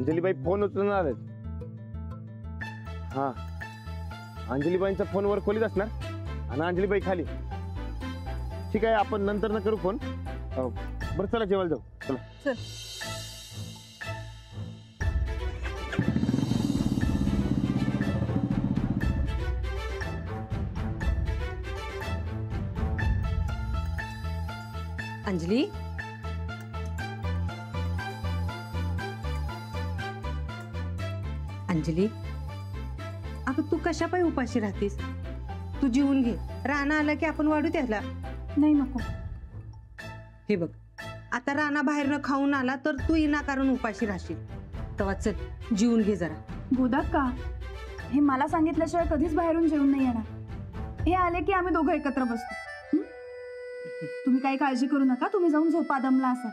Anjalibai phone उचलणार आहेत. हा, अंजलीबाईंचा फोनवर खोलीत असणार आणि अंजलीबाई खाली. ठीक आहे, आपण नंतर न करू फोन. बरं चला जेवायला जाऊ. चला चल. अंजली, अंजली, अगं तू कशा पायी उपाशी राहतीस? तू जेवून घे. राणा आला की आपण वाढू त्याला. नाही नको. हे बघ, आता राणा बाहेरनं खाऊन आला तर तू विनाकारण उपाशी राहशील. तेव्हा चल जेवून घे जरा. गोदा का हे मला सांगितल्याशिवाय कधीच बाहेरून जेवून नाही येणार. हे आले की आम्ही दोघं एकत्र बसतो. तुम्ही काही काळजी करू नका. तुम्ही जाऊन झोपा, दमला असाल.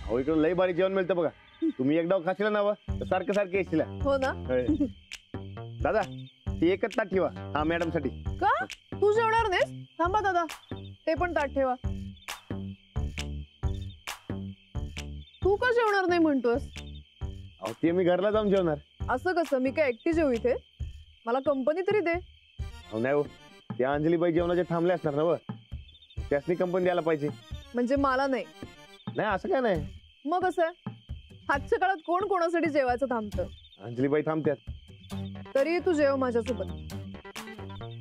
हो, इकडे लई भारी जेवण मिळतं बघा. तुम्ही एकदा खाशीला ना तर सारखं सारखं येशील. हो ना. दादा, ती एकच ताट ठेवा. हा, मॅडम साठी. का तू जेवणार नाहीस? थांबा दादा, ते पण ताट ठेवा. तू का जेवणार नाही म्हणतोस? अहो, ते मी घरला जाऊन जेवणार. असं कसं? मी काय एकटी जेवू इथे? मला कंपनी तरी दे. हो नाही हो, त्या अंजलीबाई जेवणाचे थांबले असणार ना व, त्यासनी कंपनी द्यायला पाहिजे. म्हणजे मला नाही? नाही असं काय नाही. मग कसं आहे? आजच्या काळात कोण कोणासाठी जेवायचं थांबतं? अंजलीबाई थांबत्यात. तरी तू जेव माझ्यासोबत.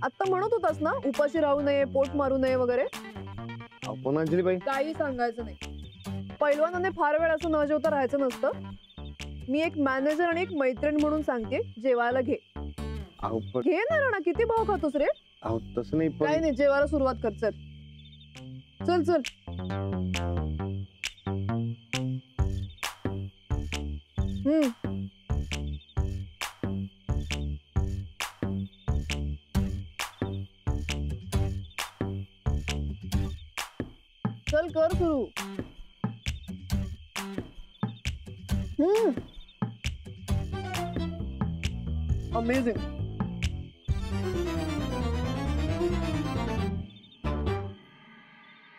आता म्हणत होतास ना उपाशी राहू नये, पोट मारू नये वगैरे. आपण अंजलीबाई काही सांगायचं नाही. पैलवानाने फार वेळ असं न जेवता राहायचं नसतं. मी एक मॅनेजर आणि एक मैत्रीण म्हणून सांगते, जेवायला घे. घे ना राणा, किती भाव खातोस रे? अहो तसं नाही. काही नाही, जेवायला सुरुवात कर. चल चल चल. चल कर सुरू. अमेझिंग.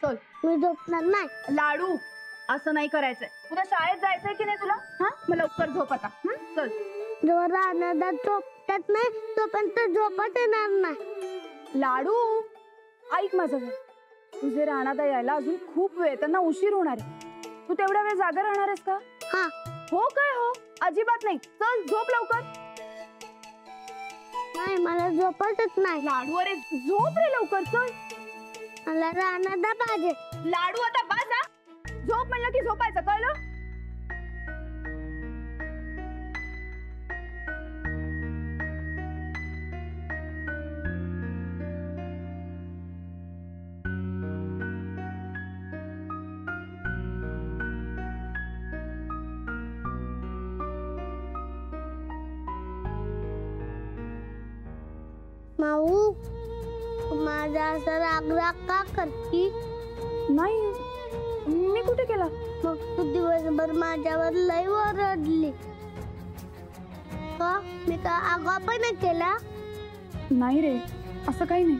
चल. मी झोपणार नाही. लाडू, असं नाही करायचंय. उद्या शाळेत जायचंय की नाही तुला? हा, मग लवकर झोप आता. चल. जो रानादा झोपतात नाही तोपर्यंत झोपत येणार नाही. लाडू, ऐक माझं घर. तुझे राणादा यायला अजून खूप वेळ, त्यांना उशीर होणार आहे. तू तेवढा वेळ जागा राहणार आहेस का? हा. हो काय हो? अजिबात नाही. चल झोप लवकर. नाही, मला झोपतच नाही. लाडू, अरे झोप रे लवकर. चल. मला राणादा पाहिजे. लाडू, आता बस हा. झोप म्हणलं की झोपायचं, कळलं? माऊ, माझा असं राग का करती? नाही, मी कुठे केला? मग तू दिवसभर माझ्यावर लय ओरडली. का मी का आगाऊपणा केला? नाही रे, असं काही नाही.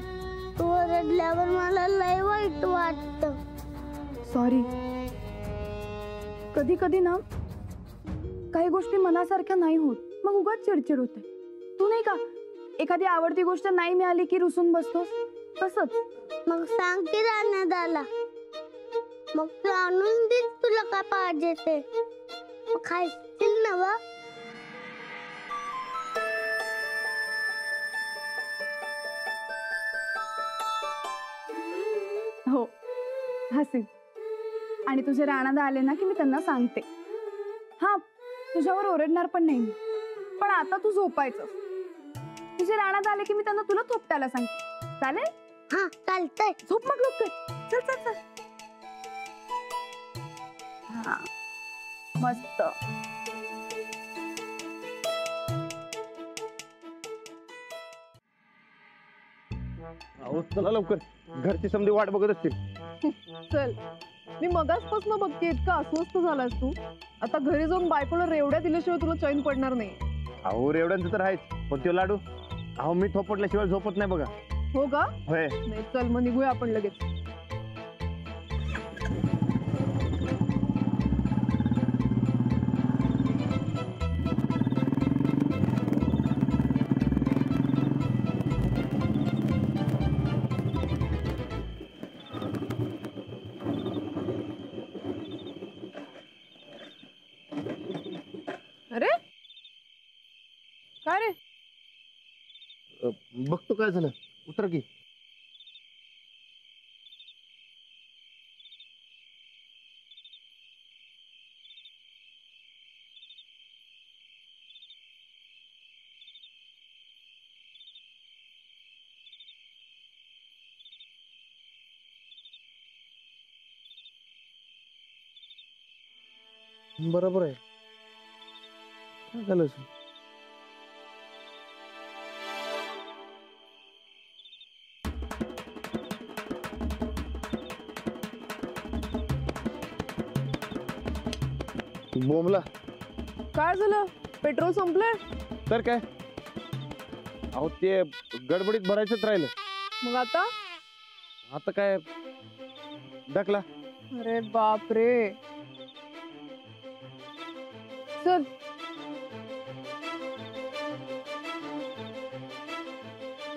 तू ओरडल्यावर मला लय वाईट वाटतं. सॉरी. कधी कधी ना काही गोष्टी मनासारख्या नाही होत, मग उगाच चिडचिड होते. तू नाही का एखादी आवडती गोष्ट नाही मिळाली की रुसून बसतोस, तसंच. मग सांग की राणादाला, मग तू आणून दे तुला काय पाहिजे ते. खायतील ना व? हो, हसीन. आणि तुझे राणादा आले ना की मी त्यांना सांगते. हा, तुझ्यावर ओरडणार पण नाही मी. पण आता तू झोपायचं. तुझे राणादा आले की मी त्यांना तुला थोपटायला सांगते. चालेल? हा चालतंय. झोप मग लवकर. चल चल चल. हा, मस्त. अहो चला लवकर, घरची समधी वाट बघत असतील. चल. मी मगासपासून बघते, इतका अस्वस्थ झालास तू. आता घरी जाऊन बायकोला रेवड्या दिल्याशिवाय तुला चैन पडणार नाही. अहो रेवड्यांचं तर आहेच, पण तो लाडू अहो मी थोपटल्याशिवाय झोपत नाही बघा. हो का? होय. नाही चल मग निघूया आपण लगेच. अरे काय रे? बघतो काय झालं, उतर की. बरोबर आहे. काय झालं असं? बोंबला काय झालं? पेट्रोल संपलंय? तर काय, अहो ते गडबडीत भरायचंच राहिलं. मग आता? आता काय टाकला. अरे बाप रे. चल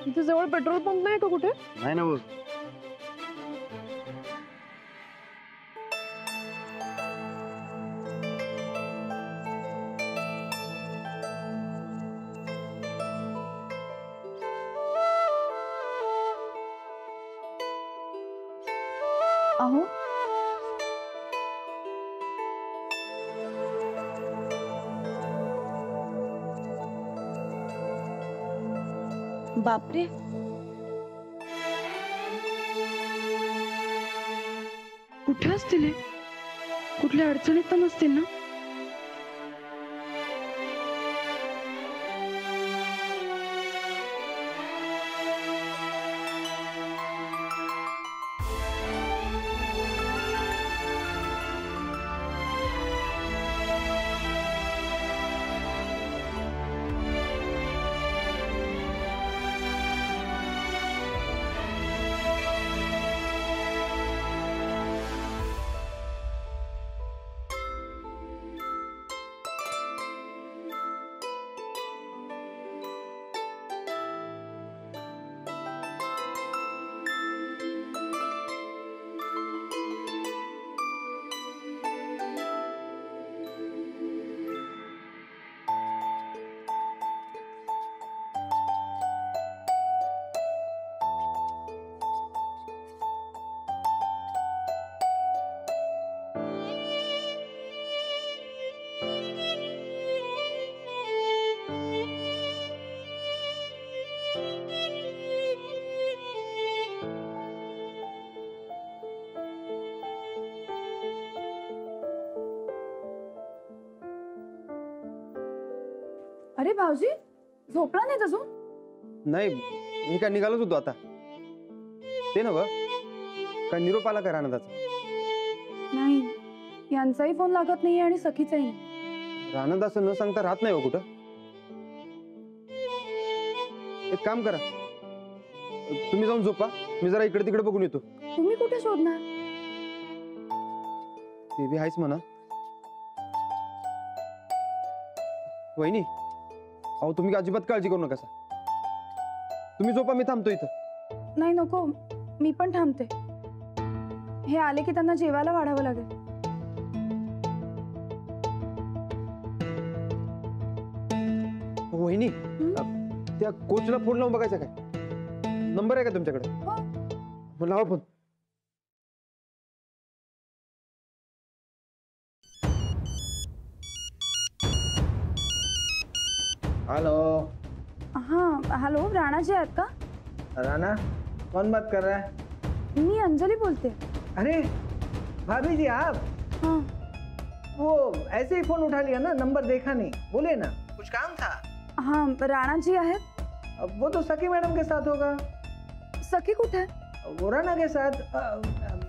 इथे जवळ पेट्रोल पंप नाही का कुठे? नाही ना. अहो बापरे, कुठे असतील हे? कुठल्या अडचणीत तर नसतील ना? अरे भाऊजी, झोपला नाही अजून? नाही, मी काय निघालोच होतो आता. ते नव्ह, काय निरोप आला का रानदाचा? नाही, यांचाही फोन लागत नाहीये आणि सखीचाही नाही. रानदाचं न सांगता राहत नाही हो कुठं. एक काम करा, तुम्ही जाऊन झोपा, मी जरा इकडे तिकडे बघून येतो. तुम्ही कुठे शोधणार? ते बी आहेच म्हणा. वहिनी, अहो तुम्ही अजिबात काळजी करू नका. तुम्ही झोपा, मी थांबतो इथं. नाही नको, मी पण थांबते. हे आले की त्यांना जेवायला वाढावं लागेल. वहिनी, त्या कोचला फोन लावून बघायचा काय? नंबर आहे का तुमच्याकडे? हो. मग लावा फोन. हेलो. हाँ हेलो, राणा जी आहेत का? राणा, कौन बात कर रहा है? मी अंजलि बोलते. अरे भाभी जी आप? हाँ. वो ऐसे ही फोन उठा लिया ना, नंबर देखा नहीं. बोले ना, कुछ काम था? हाँ, राणा जी आहेत. अब वो तो सखी मैडम के साथ होगा. सखी कुठे? वो राणा के साथ.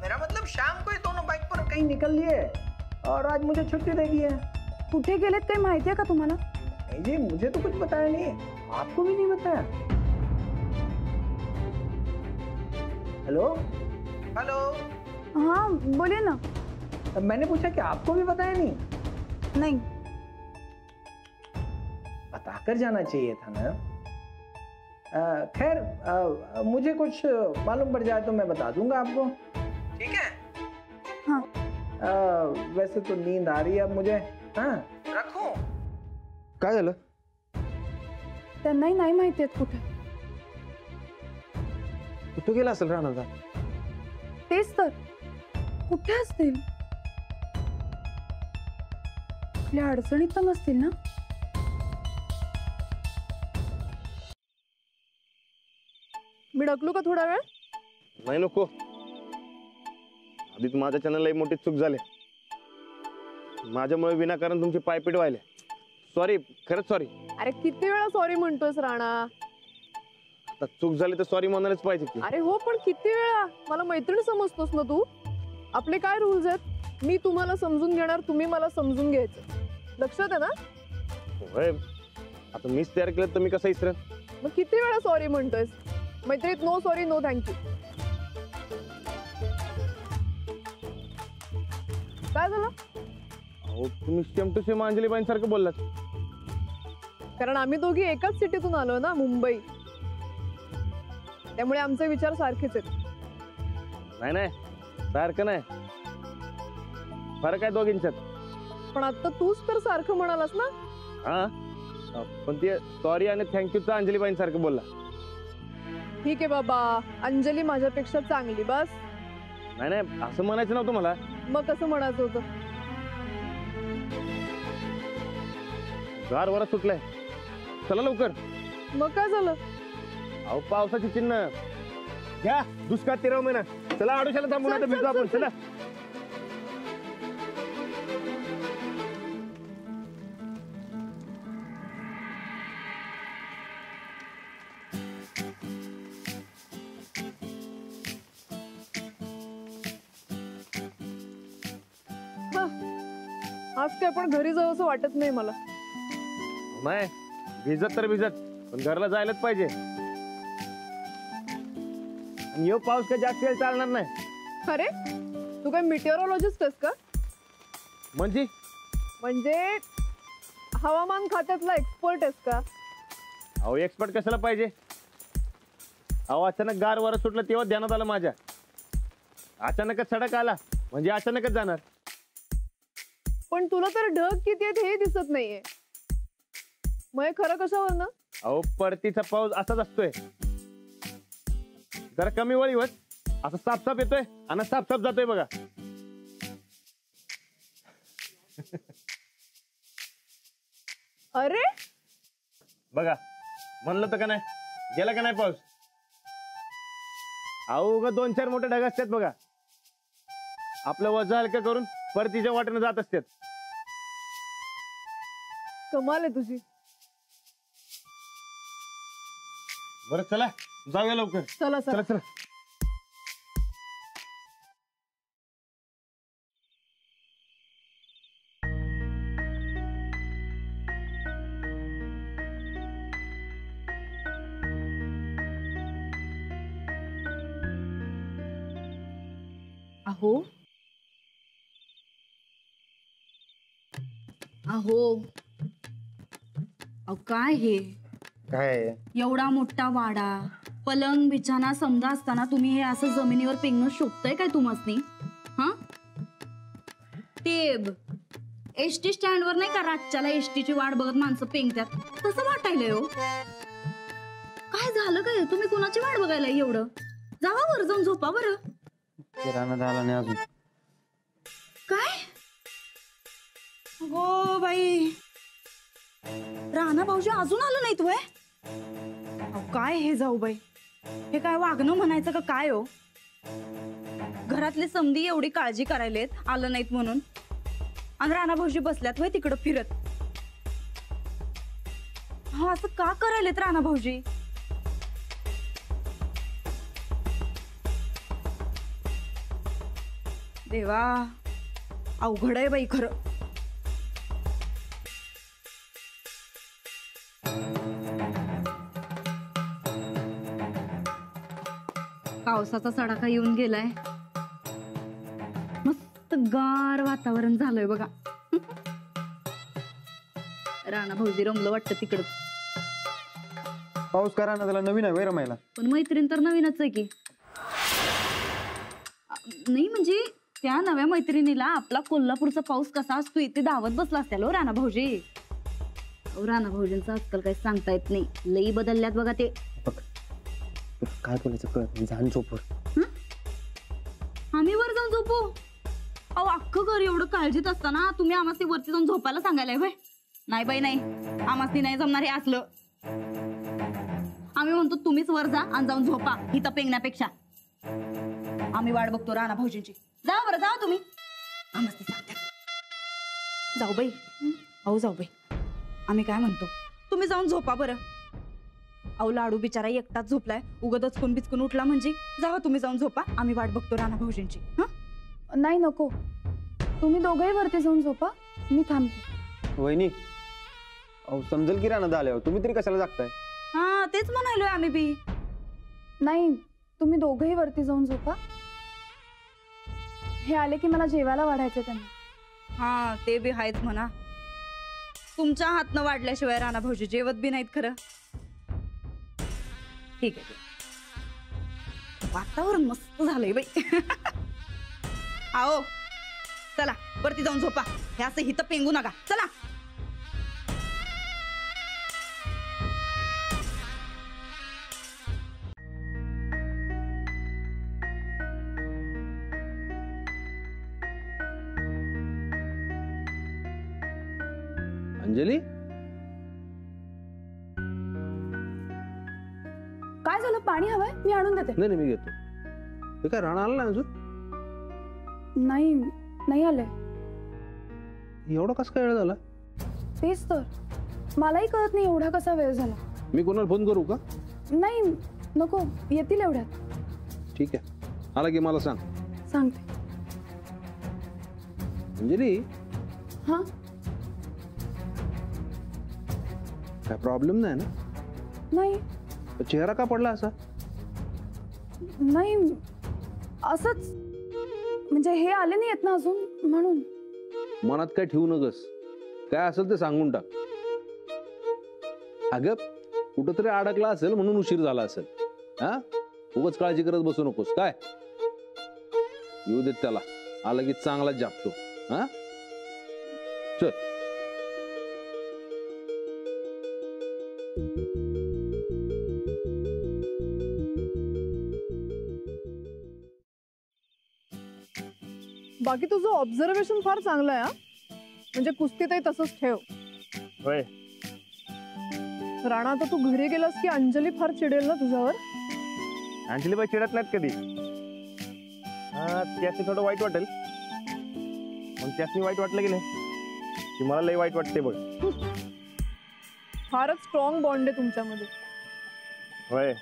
मेरा मतलब शाम को ही दोनों बाइक पर कहीं निकल लिए और आज मुझे छुट्टी दे दी है। कुठे गेलेत काही माहिती आहे का तुम्हाला? नहीं जी, मुझे तो कुछ बताया नहीं, आपको भी नहीं बताया? हेलो हेलो, हाँ बोलिए ना. मैंने पूछा कि आपको भी बताया नहीं? नहीं. बताकर जाना चाहिए था ना. खैर मुझे कुछ मालूम पड़ जाए तो मैं बता दूंगा आपको, ठीक है? हाँ. वैसे तो नींद आ रही है अब मुझे. हाँ रखूं? काय झालं? त्यांनाही नाही माहिती आहेत कुठे. कुठं गेला असेल राणाचा? तेच तर, कुठे असतील? आपल्या अडचणीत तर नसतील ना? मी ढकलू का थोडा वेळ? नाही नको. आधीच माझ्या चॅनलला मोठी चूक झाली. माझ्यामुळे विनाकारण तुमची पायपीट व्हायला. सॉरी, खरंच सॉरी. अरे किती वेळा सॉरी म्हणतोयस राणा? आता चूक झाली तर सॉरी म्हणायलाच पाहिजे की. अरे हो, पण किती वेळा? मला मैत्रीण समजतोस ना तू? आपले काय रूल्स आहेत? मी तुम्हाला समजून घेणार, तुम्ही मला समजून घ्यायचं. लक्षात आहे ना? होय, आता मीच तयार केलं तर मी कसं इसरेन? मग किती वेळा सॉरी म्हणतोयस? मैत्रीत नो सॉरी नो थँक्यू. काय झालं? अहो तुम्ही सेम टू सेम अंजलीबाईंसारखं बोललात. कारण आम्ही दोघी एकाच सिटीतून आलो ना, मुंबई. त्यामुळे आमचे विचार सारखेच आहेत. नाही नाही, सारखं नाही, फरक आहे दोघींच्यात. पण आता तूच तर सारखं म्हणालास ना. हा, पण ते सॉरी आणि थँक्यूचा अंजलीबाईंसारखं बोलला. ठीक आहे बाबा, अंजली माझ्यापेक्षा चांगली, बस. नाही नाही, असं म्हणायचं नव्हतं मला. मग कसं म्हणायचं होतं? गार वरच सुटलाय, चला लवकर. मग काय झालं? अहो पावसाची चिन्ह घ्या, दुष्काळ 13 महिना. चला आडोशाला थांबू, नाही तर भिजू आपण. चला. आज काय पण घरी जाऊ असं वाटत नाही मला. नाही, भिजत तर भिजत, पण घरला जायलाच पाहिजे. आणि यो पाऊस काय जास्त वेळ चालणार नाही. अरे तू काय मिटिओरॉलॉजिस्ट आहेस का? म्हणजे हवामान खात्यातला एक्सपर्ट आहेस का? अहो एक्सपर्ट कशाला पाहिजे? अहो अचानक गार वारं सुटलं तेव्हा ध्यानात आलं माझ्या. अचानकच सडक आला म्हणजे अचानकच जाणार. पण तुला तर ढग किती आहेत हे दिसत नाहीये. मग हे खरं कशावर ना? अहो परतीचा पाऊस असाच असतोय, जरा कमी वळीवर असं साफ साफ येतोय आणि साफ साफ जातोय बघा. अरे बघा, म्हणलं तर का नाही, गेला का नाही पाऊस? अहो उगा 2-4 मोठे ढग असतात बघा, आपलं वजन हलकं करून परतीच्या वाटेने जात असतात. कमाल आहे तुझी. बरं चला जाऊया लवकर. चला चला चला. अहो अहो अहो काय हे? काय एवढा मोठा वाडा, पलंग बिछाना समजा असताना तुम्ही हे असं जमिनीवर पेंगणं शोभतंय काय तुम्हासनी? हा, ते एसटी स्टँड वर नाही का रातच्याला एसटीची वाट बघत माणसं पेंगतात, तसं वाटायलंय हो. काय झालं काय? तुम्ही कुणाची वाट बघायला एवढं? जावा वर जाऊन झोपा बरं. किराणा झाला नाही अजून. काय गो बाई, राणा भाऊजी अजून आलं नाहीत वय? काय हे जाऊ बाई, हे काय वागणं म्हणायचं का काय हो? घरातले समधी एवढी काळजी करायलेत आलं नाहीत म्हणून, आणि राणा भाऊजी बसल्यात वय तिकडं फिरत. हा असं का करायलेत राणा भाऊजी? देवा, अवघड आहे बाई खरं. पावसाचा सडाका येऊन गेलाय. मस्त गार वातावरण झालंय बघा. राणा भाऊजी रमलं वाटतं तिकडं. पाऊस करा ना, त्याला नवीन आहे रमायला. पण मैत्रीण तर नवीनच आहे की. नाही म्हणजे त्या नव्या मैत्रिणीला आपला कोल्हापूरचा पाऊस कसा असतो इथे धावत बसला असत्याल हो राणा भाऊजी. राणा भाऊजींचं आजकाल काही सांगता येत नाही, लई बदलल्यात बघा ते. काय बोलायचं कळत नाही, जाण झोपवर. आम्ही वर जाऊन झोपू? अहो अख्खं घर एवढं काळजीत असताना तुम्ही आम्हाला वरती जाऊन झोपायला सांगायलाय व्हय? नाही बाई नाही, आम्हाला नाही जमणार हे असलं. आम्ही म्हणतो तुम्हीच वर जा आणि जाऊन झोपा इथं पेंगण्यापेक्षा. आम्ही वाट बघतो राणा भाऊजींची. जा बरं, जा तुम्ही. आम्हाला सांगतात जाऊ बाई. अहो जाऊ बाई, आम्ही काय म्हणतो तुम्ही जाऊन झोपा बरं. अहो लाडू बिचारा एकटाच झोपलाय, उगदच कोण बिचकून उठला म्हणजे. जावा तुम्ही जाऊन झोपा, आम्ही वाट बघतो राणा भाऊजींची. नाही नको, तुम्ही दोघंही वरती जाऊन झोपा, मी थांबते. वहिनी, अहो समजेल की राणा आल्यावर तुम्ही तरी कशाला जागताय? हा तेच म्हणालोय आम्ही बी. नाही, तुम्ही दोघंही वरती जाऊन झोपा. हे आले की मला जेवायला वाढायचं त्यांना. हा ते बी आहेच म्हणा. तुमच्या हातनं वाढल्याशिवाय राणा भाऊजी जेवत बी नाहीत खरं. ठीक आहे, वातावरण मस्त झालंय बाई. आओ चला वरती जाऊन झोपा, हे असं हिथं पेंगू नका. चला. अंजली, काय झालं? पाणी हवंय? मी आणून देते. नाही मी घेतो. हे काय राणा आला नाही अजून? नाही, नाही आले. एवढा कसा काय वेळ झाला? तेच तर मलाही कळत नाही एवढा कसा वेळ झाला. मी कोणाला फोन करू का? नाही नको, येतील एवढ्यात. ठीक आहे, आला की मला सांग. सांगते. अंजली, हा, काय प्रॉब्लेम नाही ना? नाही चेहरा का पडला असा? नाही, असंच. म्हणजे हे आले नाही येत ना अजून, म्हणून. मनात काय ठेवू नकस, काय असेल ते सांगून टाक. अगं कुठंतरी अडकला असेल म्हणून उशीर झाला असेल. हा, उगाच काळजी करत बसू नकोस. काय येऊ देत त्याला, आला की चांगलाच जापतो. हा चल. बाकी तुझं ऑब्झर्वेशन फार चांगलं आहे. म्हणजे कुस्तीतही तसंच ठेव. होय. राणा, आता तू घरी गेलास की अंजली फार चिडेल ना तुझ्यावर. अंजलीबाई चिडत नाहीत कधी. हा, त्याचे थोडं वाईट वाटेल, पण त्यासनी वाईट वाटलं की नाही की मला लई वाईट वाटते बघ. फारच स्ट्रॉंग बॉन्ड आहे तुमच्यामध्ये. होय,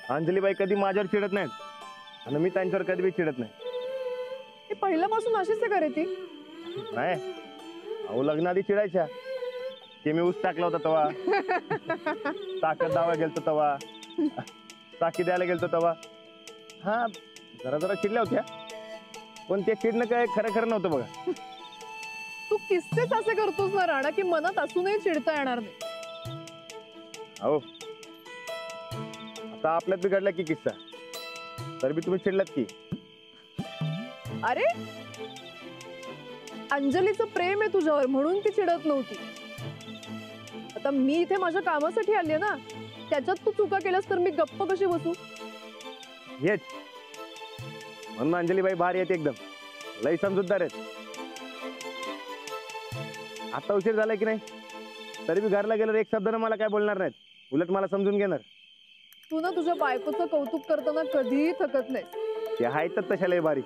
अंजलीबाई कधी माझ्यावर चिडत नाहीत आणि मी त्यांच्यावर कधी बी चिडत नाही. हे पहिल्यापासून अशीच आहे का रे ती? नाही, अहो लग्नाआधी चिडायच्या की मी ऊस टाकला होता तवा, ताकद दावा गेलतो तवा, टाकी द्यायला गेलतो तवा. हा, जरा जरा चिडल्या होत्या, पण ते चिडणं काय खरं खरं नव्हतं बघा. तू किस्सेच असे करतोस ना राणा, की मनात असूनही चिडता येणार नाही. अहो आता आपल्यात बिघडला की किस्सा, तर बी तुम्ही चिडलात की. अरे अंजलीचं प्रेम आहे तुझ्यावर म्हणून ती चिडत नव्हती. आता मी इथे माझ्या कामासाठी आली ना, त्याच्यात तू चुका केल्यास तर मी गप्प कशी बसू? हेच म्हणून अंजलीबाई भारी आहेत, एकदम लई समजूतदार आहेत. आता उशीर झाला की नाही तरी बी घरला गेल्यावर एक शब्दानं मला काय बोलणार नाहीत, उलट मला समजून घेणार. तू ना तुझ्या बायकोचं कौतुक करताना कधीही थकत नाही. ते आहेत तशा लई भारी.